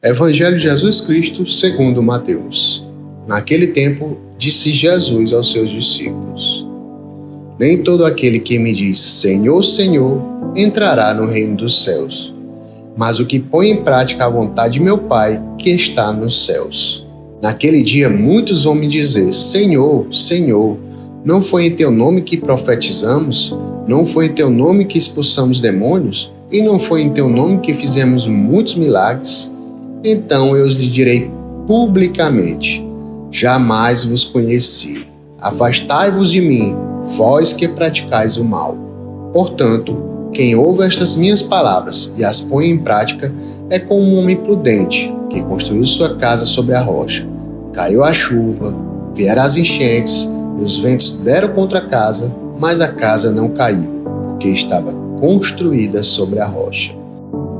Evangelho de Jesus Cristo segundo Mateus. Naquele tempo, disse Jesus aos seus discípulos: Nem todo aquele que me diz Senhor, Senhor, entrará no reino dos céus, mas o que põe em prática a vontade de meu Pai que está nos céus. Naquele dia muitos vão me dizer: Senhor, Senhor, não foi em teu nome que profetizamos? Não foi em teu nome que expulsamos demônios? E não foi em teu nome que fizemos muitos milagres? Então eu lhes direi publicamente: jamais vos conheci. Afastai-vos de mim, vós que praticais o mal. Portanto, quem ouve estas minhas palavras e as põe em prática é como um homem prudente que construiu sua casa sobre a rocha. Caiu a chuva, vieram as enchentes, os ventos deram contra a casa, mas a casa não caiu, porque estava construída sobre a rocha.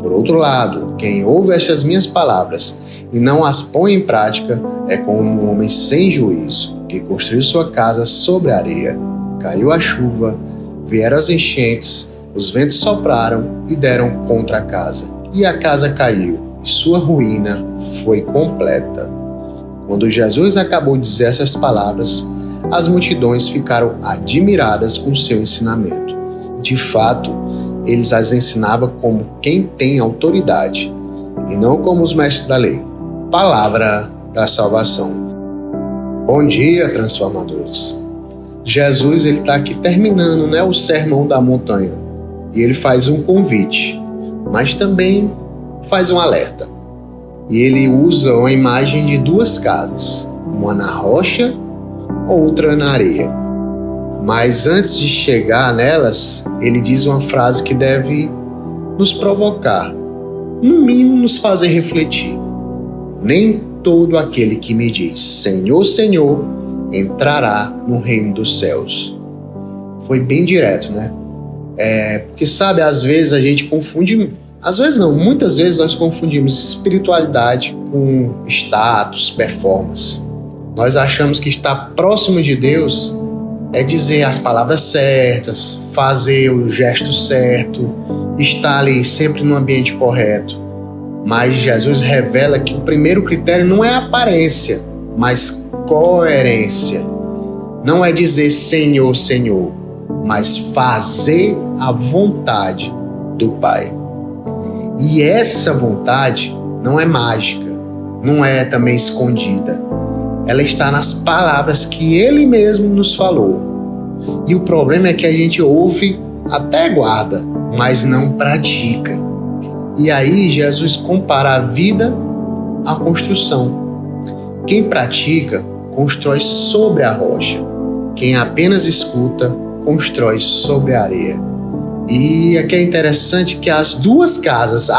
Por outro lado, quem ouve estas minhas palavras e não as põe em prática é como um homem sem juízo, que construiu sua casa sobre a areia. Caiu a chuva, vieram as enchentes, os ventos sopraram e deram contra a casa. E a casa caiu, e sua ruína foi completa. Quando Jesus acabou de dizer essas palavras, as multidões ficaram admiradas com seu ensinamento. De fato, eles as ensinavam como quem tem autoridade, e não como os mestres da lei. Palavra da salvação. Bom dia, transformadores. Jesus está aqui terminando o Sermão da Montanha, e ele faz um convite, mas também faz um alerta. E ele usa uma imagem de duas casas, uma na rocha, outra na areia. Mas antes de chegar nelas, ele diz uma frase que deve nos provocar, no mínimo nos fazer refletir. Nem todo aquele que me diz Senhor, Senhor, entrará no reino dos céus. Foi bem direto, né? Porque sabe, às vezes a gente confunde, às vezes não, muitas vezes nós confundimos espiritualidade com status, performance. Nós achamos que estar próximo de Deus é dizer as palavras certas, fazer o gesto certo, estar ali sempre no ambiente correto. Mas Jesus revela que o primeiro critério não é aparência, mas coerência. Não é dizer Senhor, Senhor, mas fazer a vontade do Pai. E essa vontade não é mágica, não é também escondida. Ela está nas palavras que Ele mesmo nos falou. E o problema é que a gente ouve, até guarda, mas não pratica. E aí Jesus compara a vida à construção. Quem pratica, constrói sobre a rocha. Quem apenas escuta, constrói sobre a areia. E aqui é interessante que as duas casas,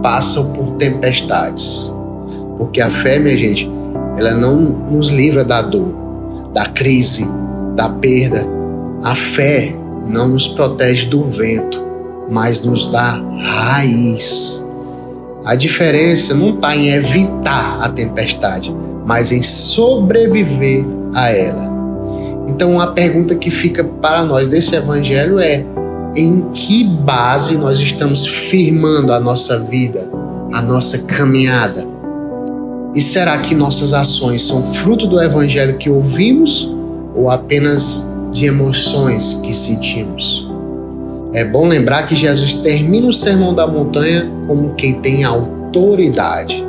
passam por tempestades. Porque a fé, minha gente, ela não nos livra da dor, da crise, da perda. A fé não nos protege do vento, mas nos dá raiz. A diferença não está em evitar a tempestade, mas em sobreviver a ela. Então a pergunta que fica para nós desse evangelho é: em que base nós estamos firmando a nossa vida, a nossa caminhada? E será que nossas ações são fruto do evangelho que ouvimos ou apenas de emoções que sentimos? É bom lembrar que Jesus termina o Sermão da Montanha como quem tem autoridade.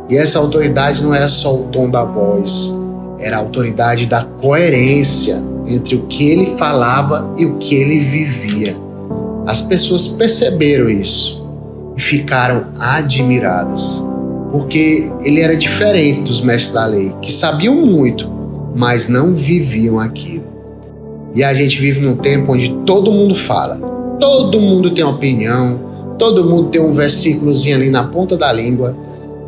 E essa autoridade não era só o tom da voz, era a autoridade da coerência entre o que ele falava e o que ele vivia. As pessoas perceberam isso e ficaram admiradas, porque ele era diferente dos mestres da lei, que sabiam muito, mas não viviam aquilo. E a gente vive num tempo onde todo mundo fala, todo mundo tem opinião, todo mundo tem um versículozinho ali na ponta da língua,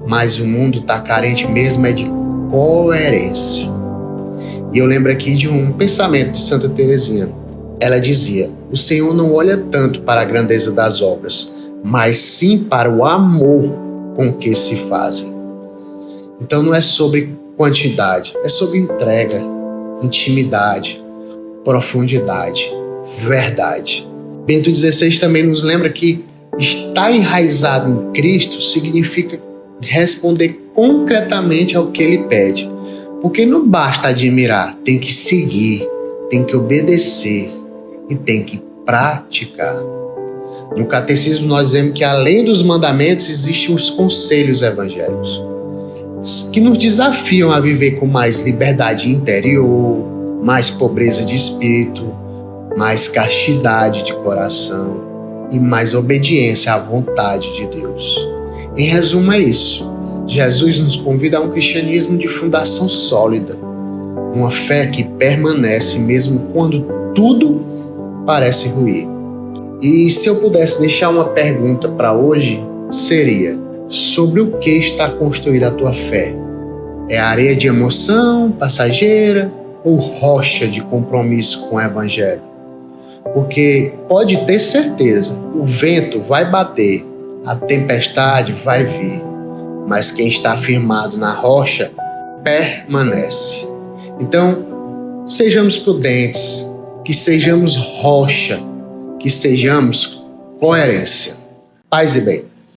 mas o mundo está carente mesmo de coerência. E eu lembro aqui de um pensamento de Santa Teresinha. Ela dizia: o Senhor não olha tanto para a grandeza das obras, mas sim para o amor com que se fazem. Então não é sobre quantidade, é sobre entrega, intimidade, profundidade, verdade. Bento XVI também nos lembra que Estar enraizado em Cristo significa responder concretamente ao que Ele pede. Porque não basta admirar, tem que seguir, tem que obedecer e tem que praticar. No catecismo nós vemos que além dos mandamentos existem os conselhos evangélicos, que nos desafiam a viver com mais liberdade interior, mais pobreza de espírito, mais castidade de coração e mais obediência à vontade de Deus. Em resumo é isso. Jesus nos convida a um cristianismo de fundação sólida, uma fé que permanece mesmo quando tudo parece ruir. E se eu pudesse deixar uma pergunta para hoje, seria: sobre o que está construída a tua fé? É areia de emoção, passageira, ou rocha de compromisso com o Evangelho? Porque pode ter certeza, o vento vai bater, a tempestade vai vir, mas quem está firmado na rocha permanece. Então, sejamos prudentes, que sejamos rocha, que sejamos coerência. Paz e bem.